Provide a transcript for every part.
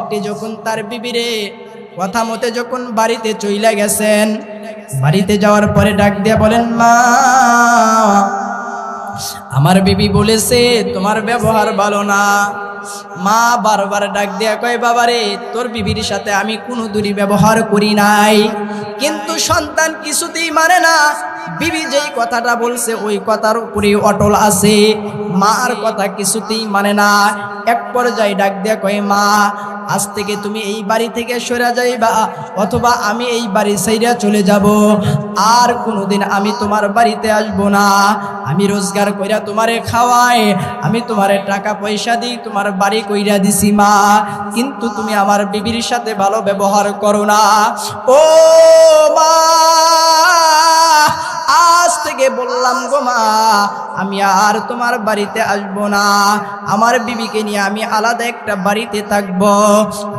লোকটি যখন তার বিবিরে কথা মতে যখন বাড়িতে চইলা গেছেন, বাড়িতে যাওয়ার পরে ডাক দিয়া বলেন, মা আমার বিবি বলেছে তোমার ব্যবহার ভালো না। মা বারবার ডাক দিয়া কয়, বাবারে তোর বিবির সাথে আমি কোনো দুর্ব্যবহার করি নাই। কিন্তু সন্তান কিছুতেই মানে না। বিবি যেই কথাটা বলছে ওই কথার উপরে অটল আছে, মার কথা কিছুতেই মানে না। এক পর্যায়ে ডাক দিয়া কয়, মা আজ থেকে তুমি এই বাড়ি থেকে সরে যাইবা, অথবা আমি এই বাড়ি ছেড়ে চলে যাব। আর কোনোদিন আমি তোমার বাড়িতে আসবো না। আমি রোজগার কইরা তোমারে খাওয়াই, আমি তোমারে টাকা পয়সা দিই, তোমার বাড়ি কইরা দিছি মা, কিন্তু তুমি আমার বিবির সাথে ভালো ব্যবহার করো না। ও মা, আজ থেকে বললাম গো মা, আমি আর তোমার বাড়িতে আসবো না। আমার বিবিকে নিয়ে আমি আলাদা একটা বাড়িতে থাকবো।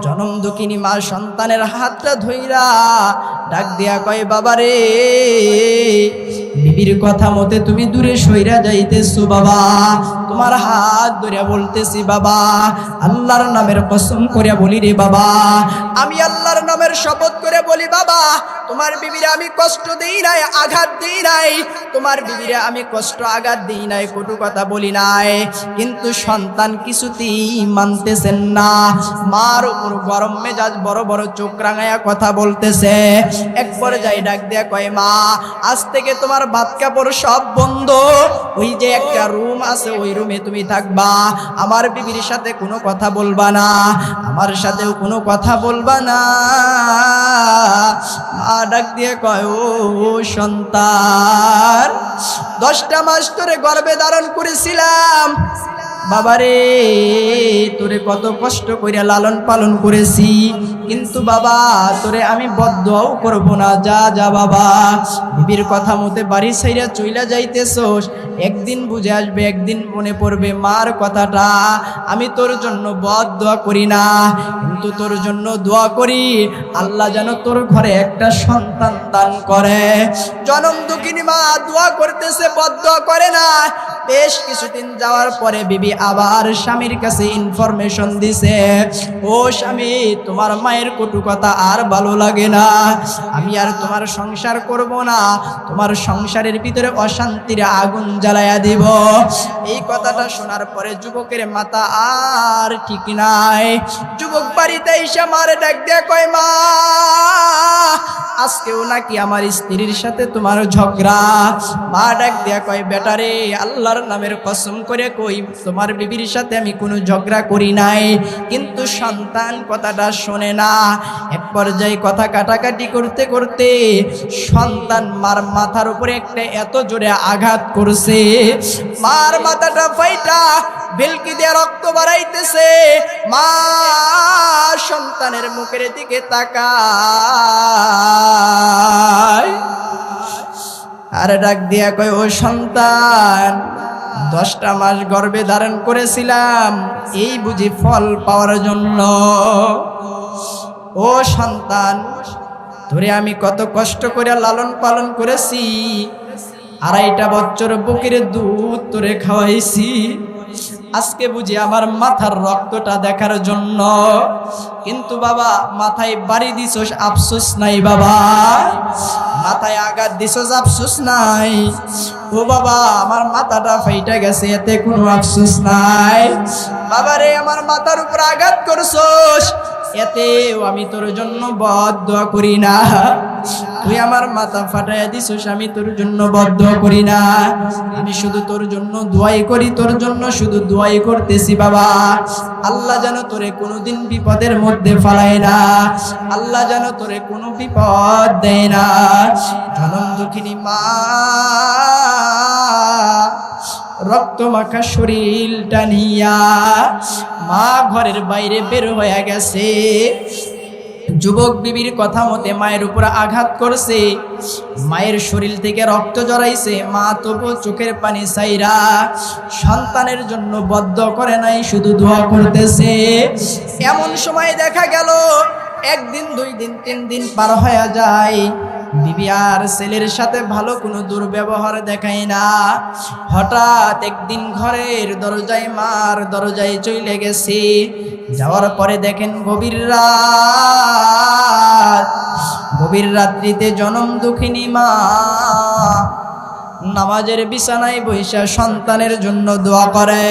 জনম দুঃখিনী মা সন্তানের হাতটা ধইরা ডাক দিয়া কয়, বাবারে বিবির কথা মতে তুমি দূরে সইরা যাইতেছো বাবা, তোমার হাত ধরে বলতেছি বাবা, আল্লাহর নামের কসম করে বলি রে বাবা, আমি আল্লাহর নামের শপথ করে বলি বাবা, তোমার বিবিরে আমি কষ্ট দেই নাই, আঘাত দেই নাই, তোমার বিবিরে আমি কষ্ট আঘাত দেই নাই, কটু কথা বলি নাই। কিন্তু সন্তান কিছুতেই মানতেছেন না। মার উপর গরম মেজাজ, বড় বড় চোখ রাঙায়া কথা বলতেছে। একবার যাই ডাক দিয়া কয়, মা আজ থেকে তোমার ভাত কাপড় সব বন্ধ। ওই যে একটা রুম আছে ওই রুমে তুমি থাকবা, আমার বিবির সাথে কোনো কথা বলবা না, আমার সাথেও কোনো কথা বলবা না। মা ডাক দিয়ে কয়, ও সন্তান, 10টা মাস ধরে গর্ভে ধারণ করেছিলাম বাবারে, তোরে কত কষ্ট করে লালন পালন করেছি, কিন্তু বাবা তোরে আমি বদদুয়াও করব না। যা যা বাবা, বিবির কথা মতে বাড়ি ছাইরা চইলা যাইতেছস, একদিন বুঝে আসবে, একদিন মনে পড়বে মার কথাটা। আমি তোর জন্য বদদুয়া করি না, কিন্তু তোর জন্য দোয়া করি আল্লাহ যেন তোর ঘরে একটা সন্তান দান করে। জনম দুঃখিনী মা দোয়া করতেছে, বদদুয়া করে না। বেশ কিছুদিন যাওয়ার পরে বিবি আবার স্বামীর কাছে ইনফরমেশন দিছে, ও স্বামী তোমার মায়ের কটু কথা আর ভালো লাগে না, আমি আর তোমার সংসার করব না, তোমার সংসারের ভিতরে অশান্তির আগুন জ্বালায়া দিব। এই কথাটা শোনার পরে যুবকের মাথা আর ঠিক নাই। যুবক বাড়িতে এসে মারে ডাক দিয়ে কয়, মা আজকেও নাকি আমার স্ত্রীর সাথে তোমার ঝগড়া? মা ডাক দিয়া কয়, বেটারে আল্লাহর নামের কসম করে কই, তোমার বিবির সাথে আমি কোনো ঝগড়া করি নাই। কিন্তু সন্তান কথাটা শোনে না। এক পর্যায়ে কথা কাটাকাটি করতে করতে সন্তান মার মাথার উপরে একটা এত জোরে আঘাত করছে, মার মাথাটা ফাইটা বেলকি দিয়ে রক্ত বাড়াইতেছে। মা সন্তানের মুখের দিকে তাকায় আর ডাক দিয়া কয়, ও সন্তান, 10টা মাস গর্ভে ধারণ করেছিলাম এই বুঝি ফল পাওয়ার জন্য? ও সন্তান, তোরে আমি কত কষ্ট করে লালন পালন করেছি, 2.5 বছর বুকের দুধ তোরে খাওয়াইছি, আজকে বুঝি আমার মাথার রক্তটা দেখার জন্য? কিন্তু বাবা মাথায় বাড়ি দিছস, আফসোস নাই বাবা? মাথায় আঘাত দিছস, আফসোস নাই? ও বাবা আমার মাথাটা ফাইটা গেছে, এতে কোনো আফসোস নাই? বাবারে আমার মাথার উপর আঘাত করছস, এতেও আমি তোর জন্য বদদুয়া করি না। তুই আমার মাথা ফাটাইয়া দিছস, আমি তোর জন্য বদদুয়া করি না, আমি শুধু তোর জন্য দোয়াই করি, তোর জন্য শুধু দোয়াই করতেছি বাবা। আল্লাহ যেন তোরে কোনোদিন বিপদের মধ্যে ফেলায় না, আল্লাহ যেন তোরে কোনো বিপদ দেয় না। জনম দুঃখিনী মা রক্ত মাখা শরীরটা নিয়া মা ঘরের বাইরে বের হয়ে গেছে। যুবক বিবির কথা মতে মায়ের উপর আঘাত করছে, মায়ের শরীর থেকে রক্ত জড়াইছে, মা তবু চোখের পানি ছাইরা সন্তানের জন্য বদদুয়া করে নাই, শুধু দোয়া করতেছে। এমন সময় দেখা গেল 1 দিন 2 দিন 3 দিন পার হয়ে যায়, বিবি আর ছেলের সাথে ভালো কোনো দুর্ব্যবহার দেখায় না। হঠাৎ একদিন ঘরের দরজায় মার দরজায় চলে গেছে। যাওয়ার পরে দেখেন গভীর রাত্রিতে জনম দুঃখিনী মা নামাজের বিছানায় বৈশা সন্তানের জন্য দোয়া করে।